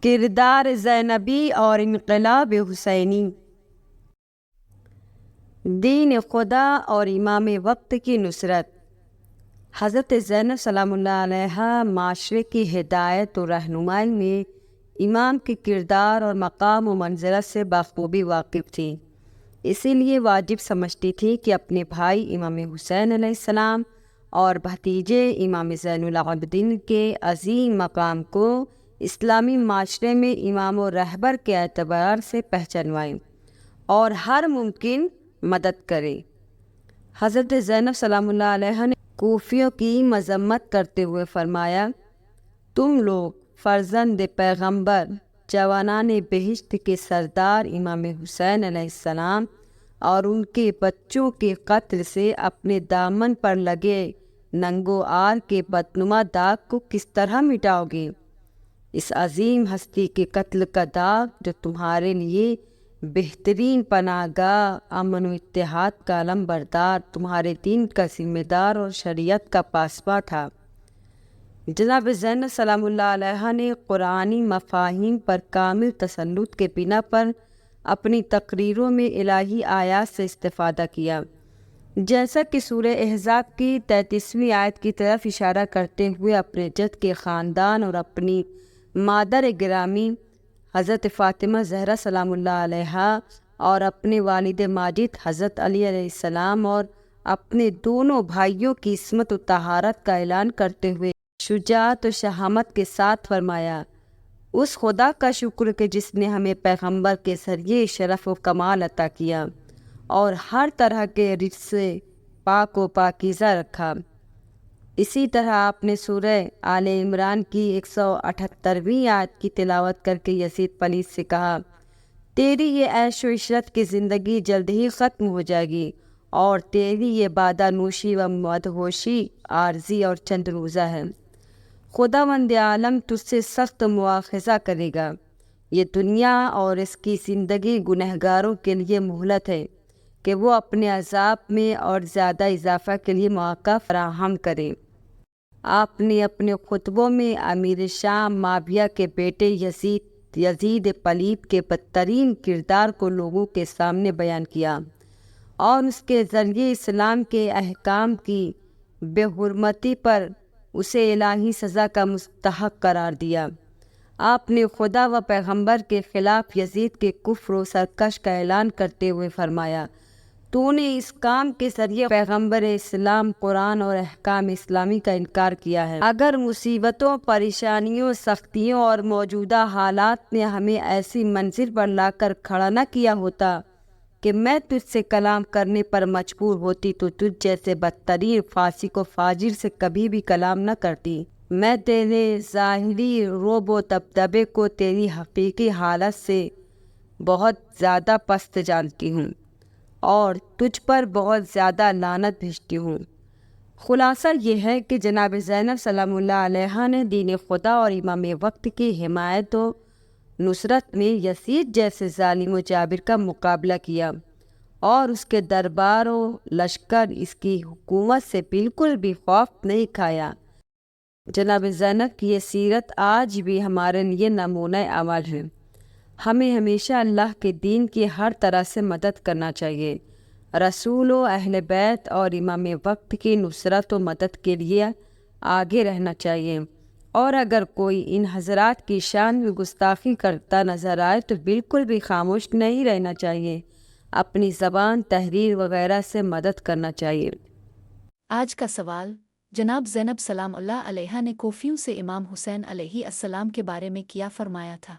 کردار زینبی اور انقلاب حسینی۔ دین خدا اور امام وقت کی نصرت۔ حضرت زینب سلام اللہ علیہا معاشرے کی ہدایت و رہنمائی میں امام کے کردار اور مقام و منزلت سے بخوبی واقف تھی، اسی لیے واجب سمجھتی تھی کہ اپنے بھائی امام حسین علیہ السلام اور بھتیجے امام زین العابدین کے عظیم مقام کو اسلامی معاشرے میں امام و رہبر کے اعتبار سے پہچانوائیں اور ہر ممکن مدد کرے۔ حضرت زینب سلام اللہ علیہ نے کوفیوں کی مذمت کرتے ہوئے فرمایا، تم لوگ فرزند پیغمبر جوانان بہشت کے سردار امام حسین علیہ السلام اور ان کے بچوں کے قتل سے اپنے دامن پر لگے ننگو آر کے بدنما داغ کو کس طرح مٹاؤ گے؟ اس عظیم ہستی کے قتل کا داغ جو تمہارے لیے بہترین پناہ گاہ، امن و اتحاد کا علم بردار، تمہارے دین کا ذمہ دار اور شریعت کا پاسباں تھا۔ جناب زینب سلام اللہ علیہ نے قرآنی مفاہیم پر کامل تسلط کے بنا پر اپنی تقریروں میں الہی آیات سے استفادہ کیا، جیسا کہ سورہ احزاب کی 33ویں آیت کی طرف اشارہ کرتے ہوئے اپنے جد کے خاندان اور اپنی مادر گرامی حضرت فاطمہ زہرا سلام اللہ علیہا اور اپنے والد ماجد حضرت علی علیہ السلام اور اپنے دونوں بھائیوں کی عصمت و طہارت کا اعلان کرتے ہوئے شجاعت و شہامت کے ساتھ فرمایا، اس خدا کا شکر کہ جس نے ہمیں پیغمبر کے ذریعے شرف و کمال عطا کیا اور ہر طرح کے رزق سے پاک و پاکیزہ رکھا۔ اسی طرح آپ نے سورہ آل عمران کی 178ویں آیت کی تلاوت کر کے یزید پلیت سے کہا، تیری یہ عیش و عشرت کی زندگی جلد ہی ختم ہو جائے گی اور تیری یہ بادہ نوشی و مدہوشی عارضی اور چند روزہ ہے، خداوند عالم تجھ سے سخت مواخذہ کرے گا۔ یہ دنیا اور اس کی زندگی گنہگاروں کے لیے مہلت ہے کہ وہ اپنے عذاب میں اور زیادہ اضافہ کے لیے مواقع فراہم کریں۔ آپ نے اپنے خطبوں میں امیر شام معاویہ کے بیٹے یزید پلیت کے بدترین کردار کو لوگوں کے سامنے بیان کیا اور اس کے ذریعے اسلام کے احکام کی بے حرمتی پر اسے الہی سزا کا مستحق قرار دیا۔ آپ نے خدا و پیغمبر کے خلاف یزید کے کفر و سرکش کا اعلان کرتے ہوئے فرمایا، تو نے اس کام کے ذریعے پیغمبر اسلام، قرآن اور احکام اسلامی کا انکار کیا ہے۔ اگر مصیبتوں، پریشانیوں، سختیوں اور موجودہ حالات نے ہمیں ایسی منزل پر لا کر کھڑا نہ کیا ہوتا کہ میں تجھ سے کلام کرنے پر مجبور ہوتی تو تجھ جیسے بدترین فاسق و فاجر سے کبھی بھی کلام نہ کرتی۔ میں تیرے ظاہری رعب و دبدبے کو تیری حقیقی حالت سے بہت زیادہ پست جانتی ہوں اور تجھ پر بہت زیادہ لعنت بھیجتی ہوں۔ خلاصہ یہ ہے کہ جناب زینب سلام اللہ علیہ نے دین خدا اور امام وقت کی حمایت و نصرت میں یزید جیسے ظالم و جابر کا مقابلہ کیا اور اس کے دربار و لشکر اس کی حکومت سے بالکل بھی خوف نہیں کھایا۔ جناب زینب کی یہ سیرت آج بھی ہمارے لیے نمونہ عمل ہے۔ ہمیں ہمیشہ اللہ کے دین کی ہر طرح سے مدد کرنا چاہیے، رسول و اہل بیت اور امام وقت کی نصرت و مدد کے لیے آگے رہنا چاہیے، اور اگر کوئی ان حضرات کی شان میں گستاخی کرتا نظر آئے تو بالکل بھی خاموش نہیں رہنا چاہیے، اپنی زبان، تحریر وغیرہ سے مدد کرنا چاہیے۔ آج کا سوال، جناب زینب سلام اللہ علیہ نے کوفیوں سے امام حسین علیہ السلام کے بارے میں کیا فرمایا تھا؟